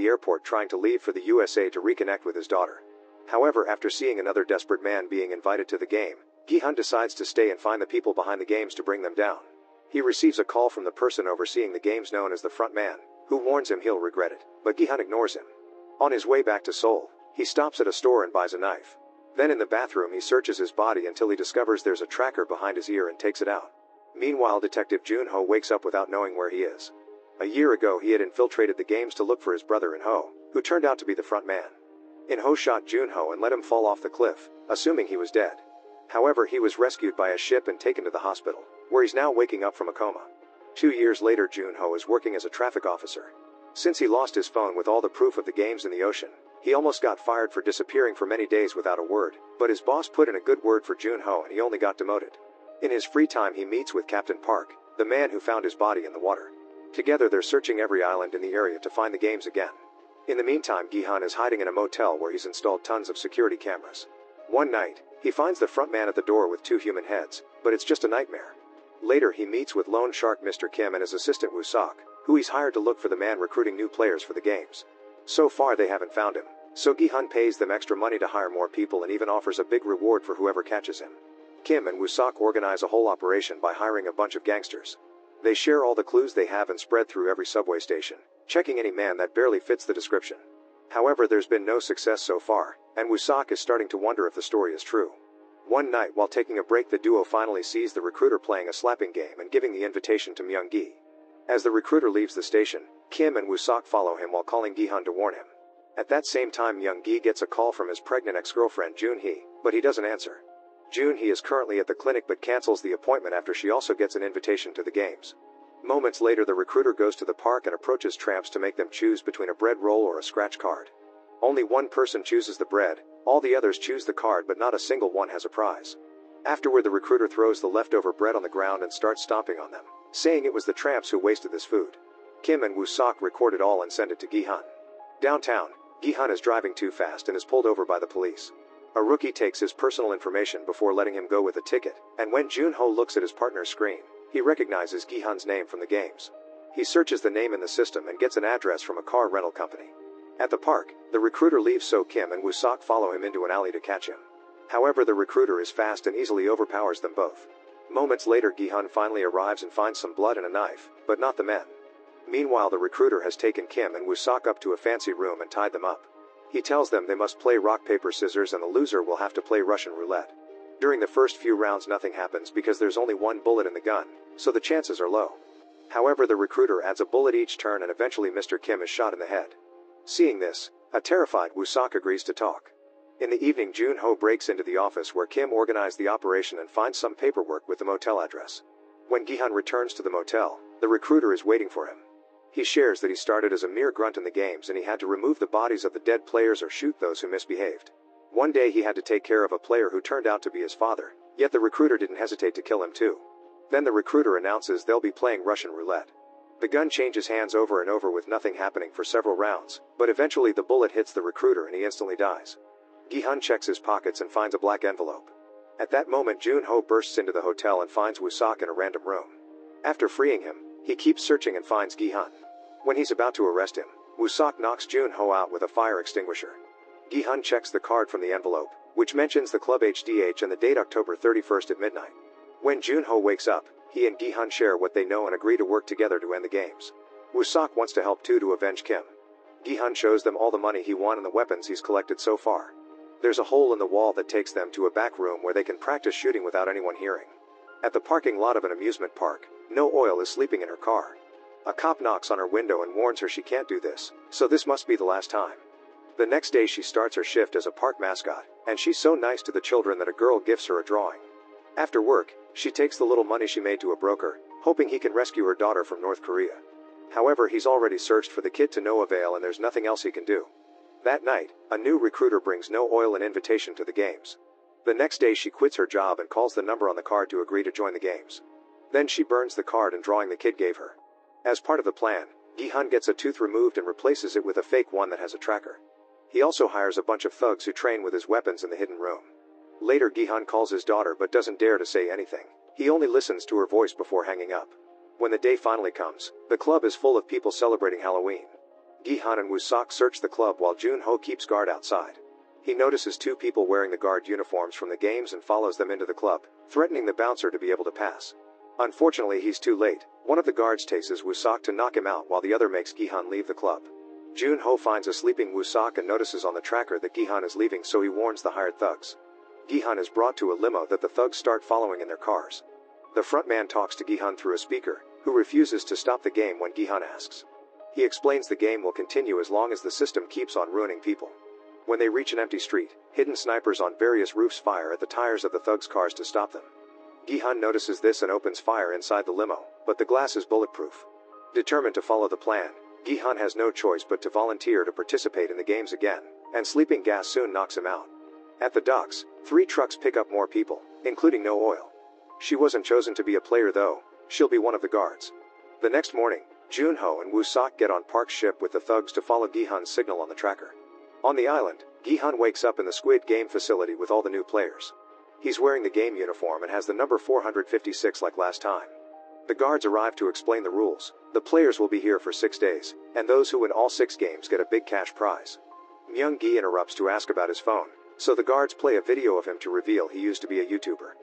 airport trying to leave for the USA to reconnect with his daughter. However, after seeing another desperate man being invited to the game, Gi-hun decides to stay and find the people behind the games to bring them down. He receives a call from the person overseeing the games known as the front man, who warns him he'll regret it, but Gi-hun ignores him. On his way back to Seoul, he stops at a store and buys a knife. Then in the bathroom he searches his body until he discovers there's a tracker behind his ear and takes it out. Meanwhile, Detective Jun-ho wakes up without knowing where he is. A year ago he had infiltrated the games to look for his brother In-ho, who turned out to be the front man. In-ho shot Jun-ho and let him fall off the cliff, assuming he was dead. However, he was rescued by a ship and taken to the hospital, where he's now waking up from a coma. 2 years later, Jun-ho is working as a traffic officer. Since he lost his phone with all the proof of the games in the ocean, he almost got fired for disappearing for many days without a word, but his boss put in a good word for Jun-ho and he only got demoted. In his free time he meets with Captain Park, the man who found his body in the water. Together they're searching every island in the area to find the games again. In the meantime, Gi-hun is hiding in a motel where he's installed tons of security cameras. One night, he finds the front man at the door with 2 human heads, but it's just a nightmare. Later he meets with loan shark Mr. Kim and his assistant Woo-sok, who he's hired to look for the man recruiting new players for the games. So far they haven't found him, so Gi-hun pays them extra money to hire more people and even offers a big reward for whoever catches him. Kim and Woo-sok organize a whole operation by hiring a bunch of gangsters. They share all the clues they have and spread through every subway station, checking any man that barely fits the description. However, there's been no success so far, and Woo-sok is starting to wonder if the story is true. One night while taking a break, the duo finally sees the recruiter playing a slapping game and giving the invitation to Myung-gi. As the recruiter leaves the station, Kim and Woo-sok follow him while calling Gi-hun to warn him. At that same time, Myung-gi gets a call from his pregnant ex-girlfriend Jun-hee, but he doesn't answer. Jun-hee is currently at the clinic but cancels the appointment after she also gets an invitation to the games. Moments later, the recruiter goes to the park and approaches tramps to make them choose between a bread roll or a scratch card. Only one person chooses the bread, all the others choose the card, but not a single one has a prize. Afterward, the recruiter throws the leftover bread on the ground and starts stomping on them, saying it was the tramps who wasted this food. Kim and Woo-sok record it all and send it to Gi-hun. Downtown, Gi-hun is driving too fast and is pulled over by the police. A rookie takes his personal information before letting him go with a ticket, and when Jun-ho looks at his partner's screen, he recognizes Gi-hun's name from the games. He searches the name in the system and gets an address from a car rental company. At the park, the recruiter leaves, so Kim and Woo-sok follow him into an alley to catch him. However, the recruiter is fast and easily overpowers them both. Moments later, Gi-hun finally arrives and finds some blood and a knife, but not the men. Meanwhile, the recruiter has taken Kim and Woo-sok up to a fancy room and tied them up. He tells them they must play rock, paper, scissors and the loser will have to play Russian roulette. During the first few rounds nothing happens because there's only one bullet in the gun, so the chances are low. However, the recruiter adds a bullet each turn and eventually Mr. Kim is shot in the head. Seeing this, a terrified Woo-sok agrees to talk. In the evening, Jun-ho breaks into the office where Kim organized the operation and finds some paperwork with the motel address. When Gi-hun returns to the motel, the recruiter is waiting for him. He shares that he started as a mere grunt in the games and he had to remove the bodies of the dead players or shoot those who misbehaved. One day he had to take care of a player who turned out to be his father, yet the recruiter didn't hesitate to kill him too. Then the recruiter announces they'll be playing Russian roulette. The gun changes hands over and over with nothing happening for several rounds, but eventually the bullet hits the recruiter and he instantly dies. Gi-hun checks his pockets and finds a black envelope. At that moment, Jun-ho bursts into the hotel and finds Woo-sok in a random room. After freeing him, he keeps searching and finds Gi-hun. When he's about to arrest him, Woo-sok knocks Jun-ho out with a fire extinguisher. Gi-hun checks the card from the envelope, which mentions the club HDH and the date October 31st at midnight. When Jun-ho wakes up, he and Gi-hun share what they know and agree to work together to end the games. Woo-sok wants to help too to avenge Kim. Gi-hun shows them all the money he won and the weapons he's collected so far. There's a hole in the wall that takes them to a back room where they can practice shooting without anyone hearing. At the parking lot of an amusement park, No Oil is sleeping in her car. A cop knocks on her window and warns her she can't do this, so this must be the last time. The next day she starts her shift as a park mascot, and she's so nice to the children that a girl gifts her a drawing. After work, she takes the little money she made to a broker, hoping he can rescue her daughter from North Korea. However, he's already searched for the kid to no avail and there's nothing else he can do. That night, a new recruiter brings No Oil an invitation to the games. The next day she quits her job and calls the number on the card to agree to join the games. Then she burns the card and drawing the kid gave her. As part of the plan, Gi-hun gets a tooth removed and replaces it with a fake one that has a tracker. He also hires a bunch of thugs who train with his weapons in the hidden room. Later, Gi-hun calls his daughter but doesn't dare to say anything. He only listens to her voice before hanging up. When the day finally comes, the club is full of people celebrating Halloween. Gi-hun and Woo-sok search the club while Jun-ho keeps guard outside. He notices two people wearing the guard uniforms from the games and follows them into the club, threatening the bouncer to be able to pass. Unfortunately, he's too late. One of the guards chases Woo-sok to knock him out while the other makes Gi-hun leave the club. Jun-ho finds a sleeping Woo-sok and notices on the tracker that Gi-hun is leaving, so he warns the hired thugs. Gi-hun is brought to a limo that the thugs start following in their cars. The frontman talks to Gi-hun through a speaker, who refuses to stop the game when Gi-hun asks. He explains the game will continue as long as the system keeps on ruining people. When they reach an empty street, hidden snipers on various roofs fire at the tires of the thugs' cars to stop them. Gi-hun notices this and opens fire inside the limo, but the glass is bulletproof. Determined to follow the plan, Gi-hun has no choice but to volunteer to participate in the games again, and sleeping gas soon knocks him out. At the docks, 3 trucks pick up more people, including No Oil. She wasn't chosen to be a player though, she'll be one of the guards. The next morning, Jun-ho and Woo-sok get on Park's ship with the thugs to follow Gi-hun's signal on the tracker. On the island, Gi-hun wakes up in the Squid Game facility with all the new players. He's wearing the game uniform and has the number 456 like last time. The guards arrive to explain the rules. The players will be here for 6 days, and those who win all 6 games get a big cash prize. Myung-gi interrupts to ask about his phone, so the guards play a video of him to reveal he used to be a YouTuber.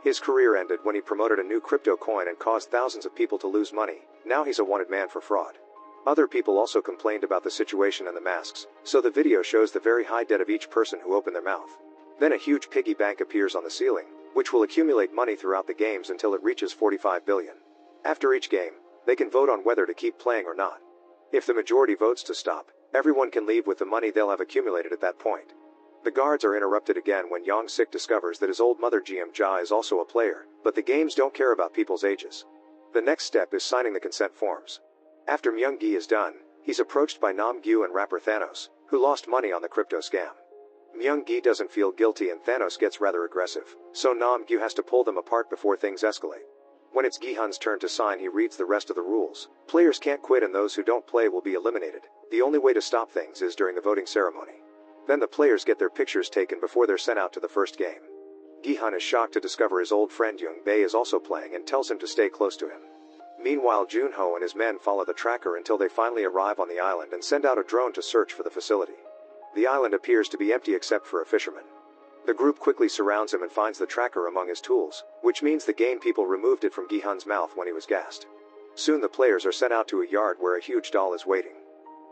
His career ended when he promoted a new crypto coin and caused thousands of people to lose money. Now he's a wanted man for fraud. Other people also complained about the situation and the masks, so the video shows the very high debt of each person who opened their mouth. Then a huge piggy bank appears on the ceiling, which will accumulate money throughout the games until it reaches 45 billion. After each game, they can vote on whether to keep playing or not. If the majority votes to stop, everyone can leave with the money they'll have accumulated at that point. The guards are interrupted again when Young-sik discovers that his old mother Gi-hun is also a player, but the games don't care about people's ages. The next step is signing the consent forms. After Myung-gi is done, he's approached by Nam-gyu and rapper Thanos, who lost money on the crypto scam. Myung-gi doesn't feel guilty and Thanos gets rather aggressive, so Nam-gyu has to pull them apart before things escalate. When it's Gi-hun's turn to sign, he reads the rest of the rules. Players can't quit and those who don't play will be eliminated. The only way to stop things is during the voting ceremony. Then the players get their pictures taken before they're sent out to the first game. Gi-hun is shocked to discover his old friend Young-bae is also playing and tells him to stay close to him. Meanwhile, Jun-ho and his men follow the tracker until they finally arrive on the island and send out a drone to search for the facility. The island appears to be empty except for a fisherman. The group quickly surrounds him and finds the tracker among his tools, which means the game people removed it from Gi-hun's mouth when he was gassed. Soon the players are sent out to a yard where a huge doll is waiting.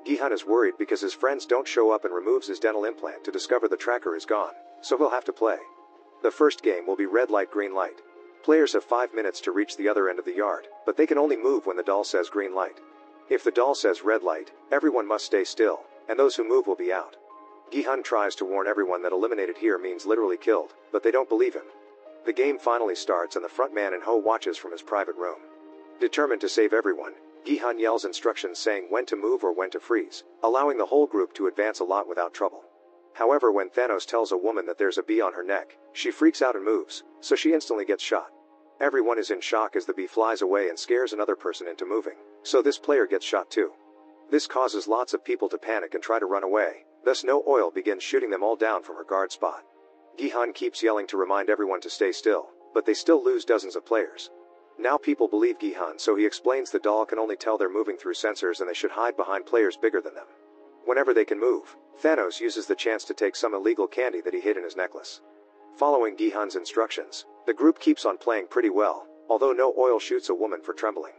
Gi-hun is worried because his friends don't show up and removes his dental implant to discover the tracker is gone, so he'll have to play. The first game will be red light green light. Players have 5 minutes to reach the other end of the yard, but they can only move when the doll says green light. If the doll says red light, everyone must stay still, and those who move will be out. Gi-hun tries to warn everyone that eliminated here means literally killed, but they don't believe him. The game finally starts and the frontman and Ho watches from his private room. Determined to save everyone, Gi-hun yells instructions saying when to move or when to freeze, allowing the whole group to advance a lot without trouble. However, when Thanos tells a woman that there's a bee on her neck, she freaks out and moves, so she instantly gets shot. Everyone is in shock as the bee flies away and scares another person into moving, so this player gets shot too. This causes lots of people to panic and try to run away, thus No Oil begins shooting them all down from her guard spot. Gi-hun keeps yelling to remind everyone to stay still, but they still lose dozens of players. Now people believe Gi-hun, so he explains the doll can only tell they're moving through sensors and they should hide behind players bigger than them. Whenever they can move, Thanos uses the chance to take some illegal candy that he hid in his necklace. Following Gi-hun's instructions, the group keeps on playing pretty well, although No Oil shoots a woman for trembling.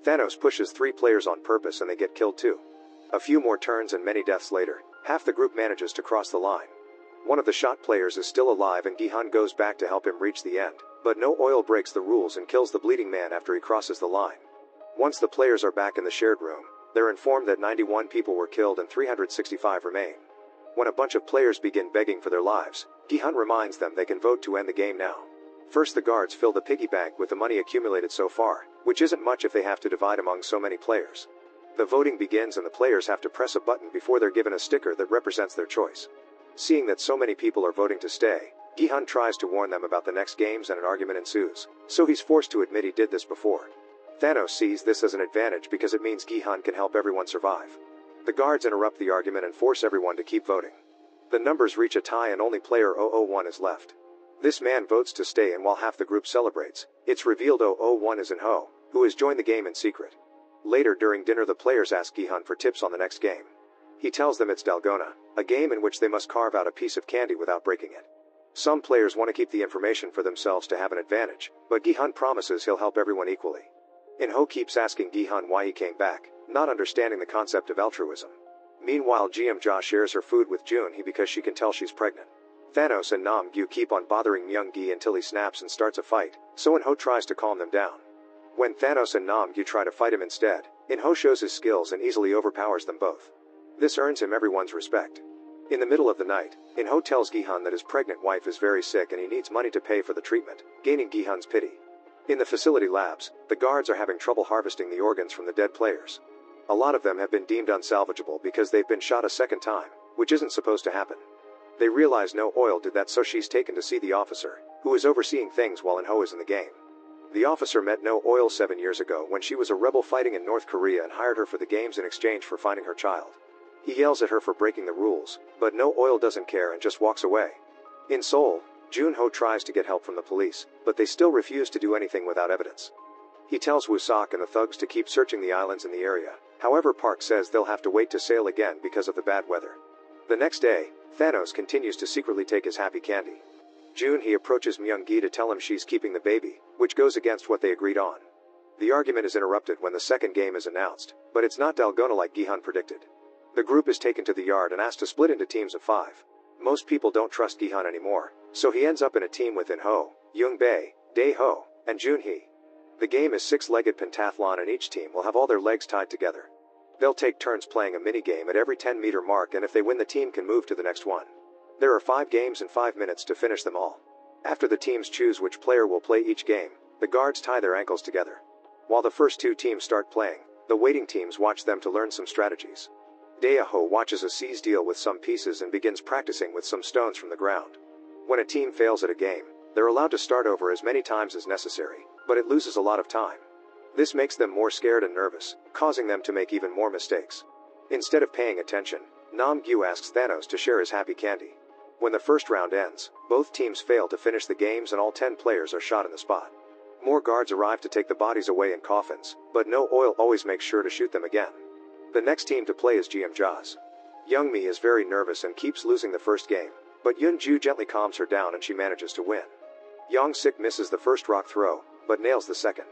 Thanos pushes 3 players on purpose and they get killed too. A few more turns and many deaths later, half the group manages to cross the line. One of the shot players is still alive and Gi-hun goes back to help him reach the end, but No Oil breaks the rules and kills the bleeding man after he crosses the line. Once the players are back in the shared room, they're informed that 91 people were killed and 365 remain. When a bunch of players begin begging for their lives, Gi-hun reminds them they can vote to end the game now. First, the guards fill the piggy bank with the money accumulated so far, which isn't much if they have to divide among so many players. The voting begins and the players have to press a button before they're given a sticker that represents their choice. Seeing that so many people are voting to stay, Gi-hun tries to warn them about the next games and an argument ensues, so he's forced to admit he did this before. Thanos sees this as an advantage because it means Gi-hun can help everyone survive. The guards interrupt the argument and force everyone to keep voting. The numbers reach a tie and only player 001 is left. This man votes to stay, and while half the group celebrates, it's revealed 001 is In-ho, who has joined the game in secret. Later during dinner the players ask Gi-hun for tips on the next game. He tells them it's Dalgona, a game in which they must carve out a piece of candy without breaking it. Some players want to keep the information for themselves to have an advantage, but Gi-hun promises he'll help everyone equally. In-ho keeps asking Gi-hun why he came back, not understanding the concept of altruism. Meanwhile Gi-hun shares her food with Jun-hee because she can tell she's pregnant. Thanos and Nam-gyu keep on bothering Myung-gi until he snaps and starts a fight, so In-ho tries to calm them down. When Thanos and Nam-gyu try to fight him instead, In-ho shows his skills and easily overpowers them both. This earns him everyone's respect. In the middle of the night, In-ho tells Gi-hun that his pregnant wife is very sick and he needs money to pay for the treatment, gaining Gi-hun's pity. In the facility labs, the guards are having trouble harvesting the organs from the dead players. A lot of them have been deemed unsalvageable because they've been shot a second time, which isn't supposed to happen. They realize no oil did that, so she's taken to see the officer, who is overseeing things while In-ho is in the game. The officer met No Oil 7 years ago when she was a rebel fighting in North Korea and hired her for the games in exchange for finding her child. He yells at her for breaking the rules, but No Oil doesn't care and just walks away. In Seoul, Jun-ho tries to get help from the police, but they still refuse to do anything without evidence. He tells Woo-sok and the thugs to keep searching the islands in the area, however Park says they'll have to wait to sail again because of the bad weather. The next day, Thanos continues to secretly take his happy candy. Jun-hee approaches Myung-gi to tell him she's keeping the baby, which goes against what they agreed on. The argument is interrupted when the second game is announced, but it's not Dalgona like Gi-hun predicted. The group is taken to the yard and asked to split into teams of 5. Most people don't trust Gi-hun anymore, so he ends up in a team with In-ho, Young-bae, Dae-ho, and Jun-hee. The game is 6-legged pentathlon and each team will have all their legs tied together. They'll take turns playing a mini-game at every 10-meter mark, and if they win the team can move to the next one. There are 5 games and 5 minutes to finish them all. After the teams choose which player will play each game, the guards tie their ankles together. While the first 2 teams start playing, the waiting teams watch them to learn some strategies. Dae-ho watches a seize deal with some pieces and begins practicing with some stones from the ground. When a team fails at a game, they're allowed to start over as many times as necessary, but it loses a lot of time. This makes them more scared and nervous, causing them to make even more mistakes. Instead of paying attention, Nam-gyu asks Thanos to share his happy candy. When the first round ends, both teams fail to finish the games and all 10 players are shot in the spot. More guards arrive to take the bodies away in coffins, but No Oil always makes sure to shoot them again. The next team to play is Gi-hun. Young-mi is very nervous and keeps losing the first game, but Yoon-ju gently calms her down and she manages to win. Young-sik misses the first rock throw, but nails the second.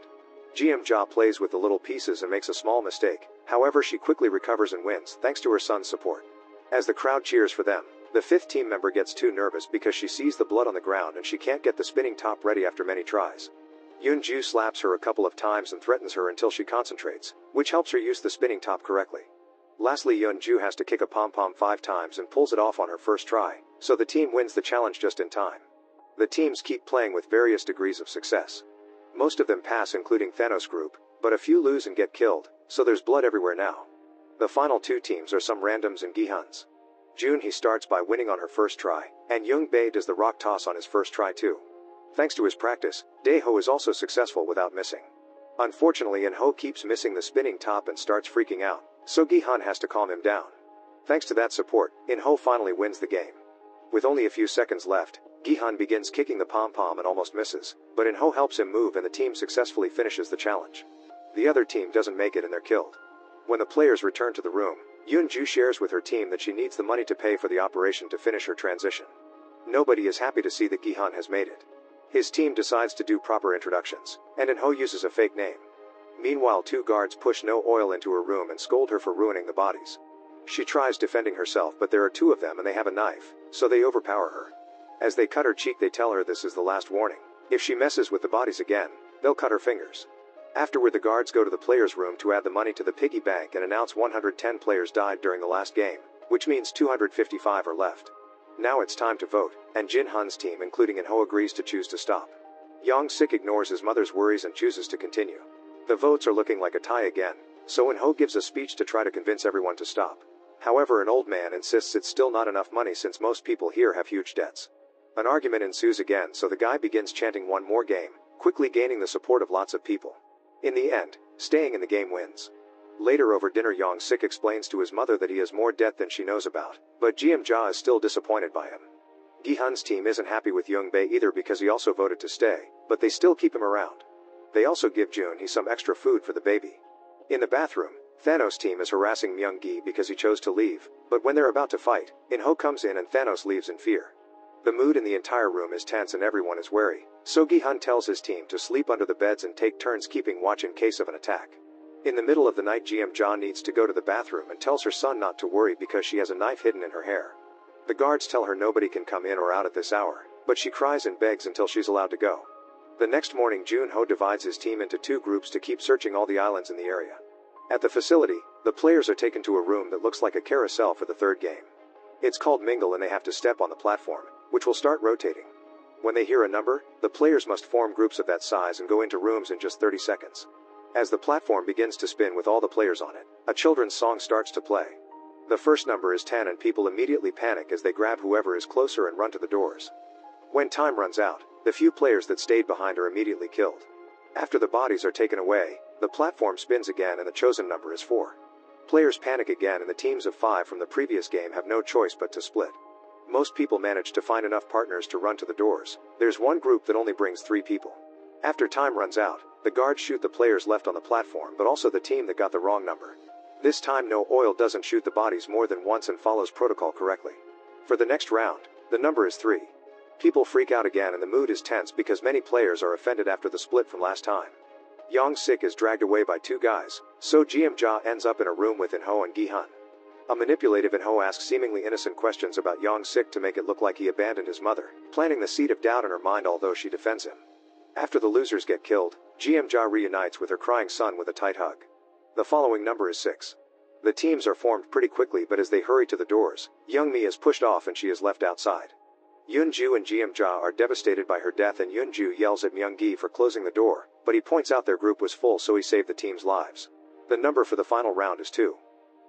Gi-hun plays with the little pieces and makes a small mistake, however she quickly recovers and wins thanks to her son's support. As the crowd cheers for them, the 5th team member gets too nervous because she sees the blood on the ground and she can't get the spinning top ready after many tries. Yoon-ju slaps her a couple of times and threatens her until she concentrates, which helps her use the spinning top correctly. Lastly, Yoon-ju has to kick a pom-pom 5 times and pulls it off on her first try, so the team wins the challenge just in time. The teams keep playing with various degrees of success. Most of them pass, including Thanos' group, but a few lose and get killed, so there's blood everywhere now. The final 2 teams are some randoms and Gi-hun's. Jun-hee starts by winning on her first try, and Young-bae does the rock toss on his first try too. Thanks to his practice, Dae-ho is also successful without missing. Unfortunately, In-ho keeps missing the spinning top and starts freaking out, so Gi-hun has to calm him down. Thanks to that support, In-ho finally wins the game. With only a few seconds left, Gi-hun begins kicking the pom-pom and almost misses, but In-ho helps him move and the team successfully finishes the challenge. The other team doesn't make it and they're killed. When the players return to the room, Yoon-ju shares with her team that she needs the money to pay for the operation to finish her transition. Nobody is happy to see that Gi-hun has made it. His team decides to do proper introductions, and In-ho uses a fake name. Meanwhile, 2 guards push No Oil into her room and scold her for ruining the bodies. She tries defending herself, but there are 2 of them and they have a knife, so they overpower her. As they cut her cheek, they tell her this is the last warning. If she messes with the bodies again, they'll cut her fingers. Afterward, the guards go to the players' room to add the money to the piggy bank and announce 110 players died during the last game, which means 255 are left. Now it's time to vote, and Gi-hun's team, including In-ho, agrees to choose to stop. Young-sik ignores his mother's worries and chooses to continue. The votes are looking like a tie again, so In-ho gives a speech to try to convince everyone to stop. However, an old man insists it's still not enough money since most people here have huge debts. An argument ensues again, so the guy begins chanting one more game, quickly gaining the support of lots of people. In the end, staying in the game wins. Later over dinner, Young-sik explains to his mother that he has more debt than she knows about, but Gi-hun is still disappointed by him. Gi-hun's team isn't happy with Young-bae either because he also voted to stay, but they still keep him around. They also give Jun-hee some extra food for the baby. In the bathroom, Thanos' team is harassing Myung-gi because he chose to leave, but when they're about to fight, In-ho comes in and Thanos leaves in fear. The mood in the entire room is tense and everyone is wary, so Gi-hun tells his team to sleep under the beds and take turns keeping watch in case of an attack. In the middle of the night, Gi-hun needs to go to the bathroom and tells her son not to worry because she has a knife hidden in her hair. The guards tell her nobody can come in or out at this hour, but she cries and begs until she's allowed to go. The next morning, Jun-ho divides his team into two groups to keep searching all the islands in the area. At the facility, the players are taken to a room that looks like a carousel for the third game. It's called Mingle and they have to step on the platform, which will start rotating. When they hear a number, the players must form groups of that size and go into rooms in just 30 seconds. As the platform begins to spin with all the players on it, a children's song starts to play. The first number is 10 and people immediately panic as they grab whoever is closer and run to the doors. When time runs out, the few players that stayed behind are immediately killed. After the bodies are taken away, the platform spins again and the chosen number is 4. Players panic again and the teams of 5 from the previous game have no choice but to split. Most people manage to find enough partners to run to the doors. There's one group that only brings 3 people. After time runs out, the guards shoot the players left on the platform but also the team that got the wrong number. This time no oil doesn't shoot the bodies more than once and follows protocol correctly. For the next round, the number is 3. People freak out again and the mood is tense because many players are offended after the split from last time. Young-sik is dragged away by 2 guys, so Gi-hun ends up in a room with In-ho and Gi-hun. A manipulative In-ho asks seemingly innocent questions about Young-sik to make it look like he abandoned his mother, planting the seed of doubt in her mind although she defends him. After the losers get killed, Gi-hun reunites with her crying son with a tight hug. The following number is 6. The teams are formed pretty quickly but as they hurry to the doors, Young-mi is pushed off and she is left outside. Yoon-ju and Gi-hun are devastated by her death and Yoon-ju yells at Myung-gi for closing the door, but he points out their group was full so he saved the team's lives. The number for the final round is 2.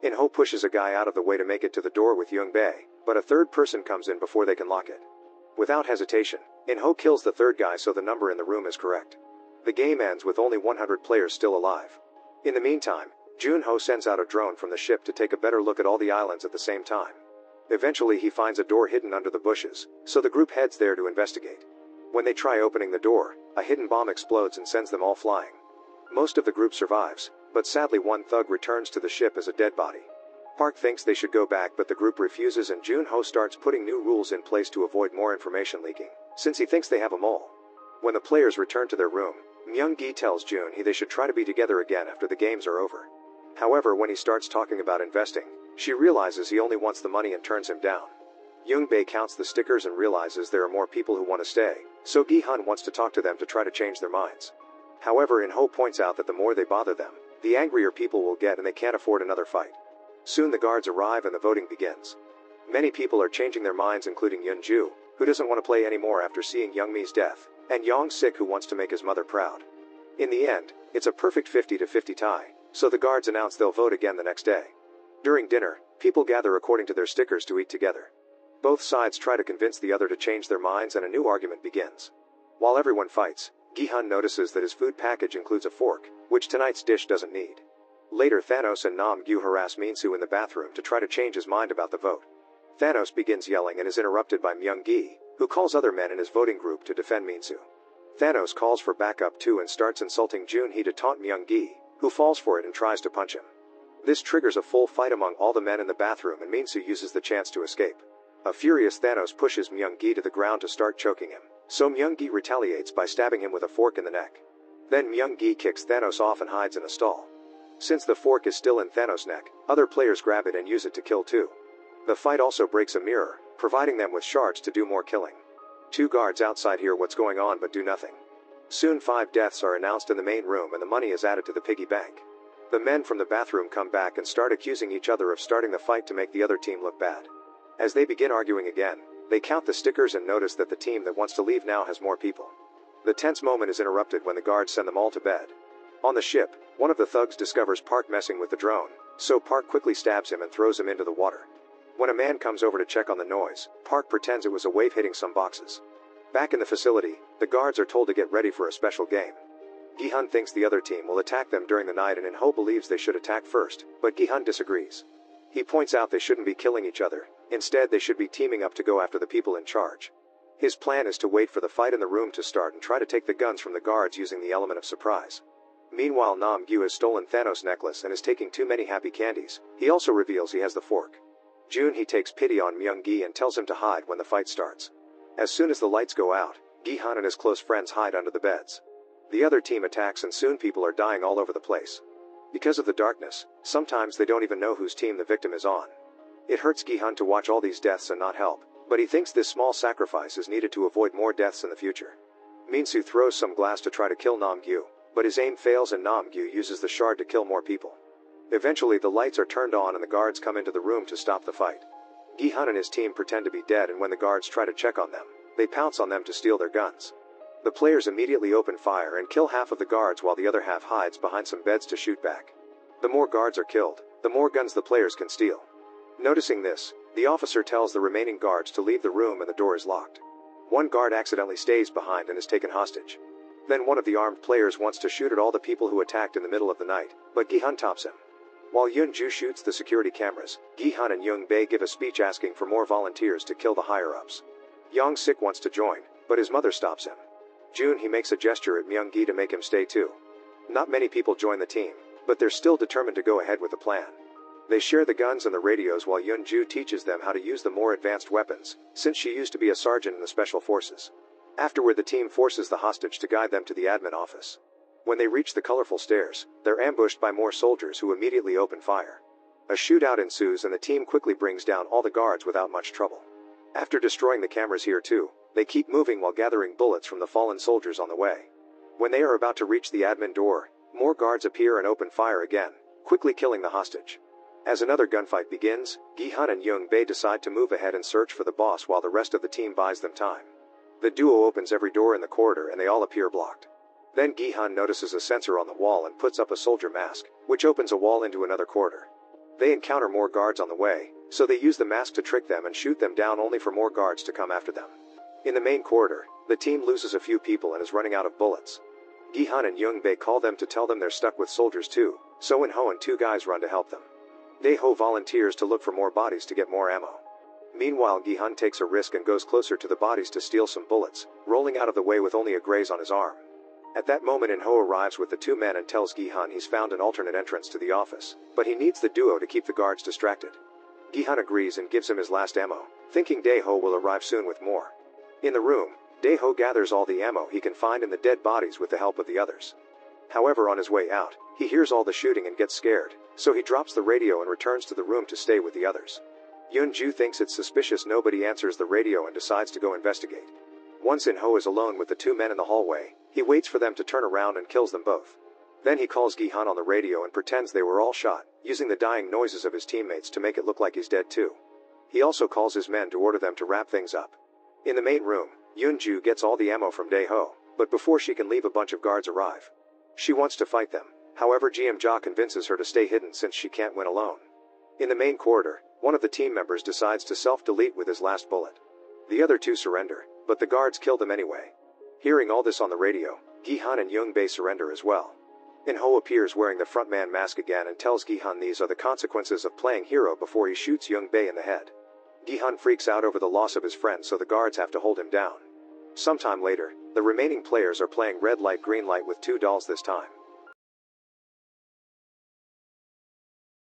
In-ho pushes a guy out of the way to make it to the door with Young-bae, but a third person comes in before they can lock it. Without hesitation, In-ho kills the third guy so the number in the room is correct. The game ends with only 100 players still alive. In the meantime, Jun-ho sends out a drone from the ship to take a better look at all the islands at the same time. Eventually he finds a door hidden under the bushes, so the group heads there to investigate. When they try opening the door, a hidden bomb explodes and sends them all flying. Most of the group survives, but sadly one thug returns to the ship as a dead body. Park thinks they should go back but the group refuses and Jun-ho starts putting new rules in place to avoid more information leaking, since he thinks they have a mole. When the players return to their room, Myung-gi tells Jun-hee they should try to be together again after the games are over. However, when he starts talking about investing, she realizes he only wants the money and turns him down. Young-bae counts the stickers and realizes there are more people who want to stay, so Gi-hun wants to talk to them to try to change their minds. However, In-ho points out that the more they bother them, the angrier people will get and they can't afford another fight. Soon the guards arrive and the voting begins. Many people are changing their minds including Yoon-ju, who doesn't want to play anymore after seeing Young-mi's death, and Young-sik who wants to make his mother proud. In the end, it's a perfect 50-50 tie, so the guards announce they'll vote again the next day. During dinner, people gather according to their stickers to eat together. Both sides try to convince the other to change their minds and a new argument begins. While everyone fights, Gi-hun notices that his food package includes a fork, which tonight's dish doesn't need. Later Thanos and Nam-gyu harass Minsu in the bathroom to try to change his mind about the vote. Thanos begins yelling and is interrupted by Myung-gi, who calls other men in his voting group to defend Minsu. Thanos calls for backup too and starts insulting Jun-hee to taunt Myung-gi, who falls for it and tries to punch him. This triggers a full fight among all the men in the bathroom and Minsu uses the chance to escape. A furious Thanos pushes Myung-gi to the ground to start choking him, so Myung-gi retaliates by stabbing him with a fork in the neck. Then Myung-gi kicks Thanos off and hides in a stall. Since the fork is still in Thanos' neck, other players grab it and use it to kill too. The fight also breaks a mirror, providing them with shards to do more killing. 2 guards outside hear what's going on but do nothing. Soon 5 deaths are announced in the main room and the money is added to the piggy bank. The men from the bathroom come back and start accusing each other of starting the fight to make the other team look bad. As they begin arguing again, they count the stickers and notice that the team that wants to leave now has more people. The tense moment is interrupted when the guards send them all to bed. On the ship, one of the thugs discovers Park messing with the drone, so Park quickly stabs him and throws him into the water. When a man comes over to check on the noise, Park pretends it was a wave hitting some boxes. Back in the facility, the guards are told to get ready for a special game. Gi-hun thinks the other team will attack them during the night and In-ho believes they should attack first, but Gi-hun disagrees. He points out they shouldn't be killing each other, instead they should be teaming up to go after the people in charge. His plan is to wait for the fight in the room to start and try to take the guns from the guards using the element of surprise. Meanwhile, Nam-gyu has stolen Thanos' necklace and is taking too many happy candies. He also reveals he has the fork. Jun-he takes pity on Myung-gi and tells him to hide when the fight starts. As soon as the lights go out, Gi-hun and his close friends hide under the beds. The other team attacks and soon people are dying all over the place. Because of the darkness, sometimes they don't even know whose team the victim is on. It hurts Gi-hun to watch all these deaths and not help, but he thinks this small sacrifice is needed to avoid more deaths in the future. Min-soo throws some glass to try to kill Nam-gyu, but his aim fails and Nam-gyu uses the shard to kill more people. Eventually the lights are turned on and the guards come into the room to stop the fight. Gi-hun and his team pretend to be dead, and when the guards try to check on them, they pounce on them to steal their guns. The players immediately open fire and kill half of the guards while the other half hides behind some beds to shoot back. The more guards are killed, the more guns the players can steal. Noticing this, the officer tells the remaining guards to leave the room and the door is locked. One guard accidentally stays behind and is taken hostage. Then one of the armed players wants to shoot at all the people who attacked in the middle of the night, but Gi-hun tops him. While Yoon-ju shoots the security cameras, Gi-hun and Young-bae give a speech asking for more volunteers to kill the higher-ups. Young-sik wants to join, but his mother stops him. Jun-he makes a gesture at Myung-gi to make him stay too. Not many people join the team, but they're still determined to go ahead with the plan. They share the guns and the radios while Yoon-ju teaches them how to use the more advanced weapons, since she used to be a sergeant in the special forces. Afterward, the team forces the hostage to guide them to the admin office. When they reach the colorful stairs, they're ambushed by more soldiers who immediately open fire. A shootout ensues and the team quickly brings down all the guards without much trouble. After destroying the cameras here too, they keep moving while gathering bullets from the fallen soldiers on the way. When they are about to reach the admin door, more guards appear and open fire again, quickly killing the hostage. As another gunfight begins, Gi-hun and Young-bae decide to move ahead and search for the boss while the rest of the team buys them time. The duo opens every door in the corridor and they all appear blocked. Then Gi-hun notices a sensor on the wall and puts up a soldier mask, which opens a wall into another corridor. They encounter more guards on the way, so they use the mask to trick them and shoot them down, only for more guards to come after them. In the main corridor, the team loses a few people and is running out of bullets. Gi-hun and Young-bae call them to tell them they're stuck with soldiers too, so In-ho and two guys run to help them. Dae-ho volunteers to look for more bodies to get more ammo. Meanwhile, Gi-hun takes a risk and goes closer to the bodies to steal some bullets, rolling out of the way with only a graze on his arm. At that moment, In-ho arrives with the two men and tells Gi-hun he's found an alternate entrance to the office, but he needs the duo to keep the guards distracted. Gi-hun agrees and gives him his last ammo, thinking Dae-ho will arrive soon with more. In the room, Dae-ho gathers all the ammo he can find in the dead bodies with the help of the others. However, on his way out, he hears all the shooting and gets scared, so he drops the radio and returns to the room to stay with the others. Yoon-ju thinks it's suspicious nobody answers the radio and decides to go investigate. Once In-ho is alone with the two men in the hallway, he waits for them to turn around and kills them both. Then he calls Gi-hun on the radio and pretends they were all shot, using the dying noises of his teammates to make it look like he's dead too. He also calls his men to order them to wrap things up. In the main room, Yoon-ju gets all the ammo from Dae-ho, but before she can leave, a bunch of guards arrive. She wants to fight them, however Gi-hun convinces her to stay hidden since she can't win alone. In the main corridor, one of the team members decides to self-delete with his last bullet. The other two surrender, but the guards kill them anyway. Hearing all this on the radio, Gi-hun and Young-bae surrender as well. In-ho appears wearing the frontman mask again and tells Gi-hun these are the consequences of playing hero before he shoots Young-bae in the head. Gi-hun freaks out over the loss of his friend, so the guards have to hold him down. Sometime later, the remaining players are playing red light green light with two dolls this time.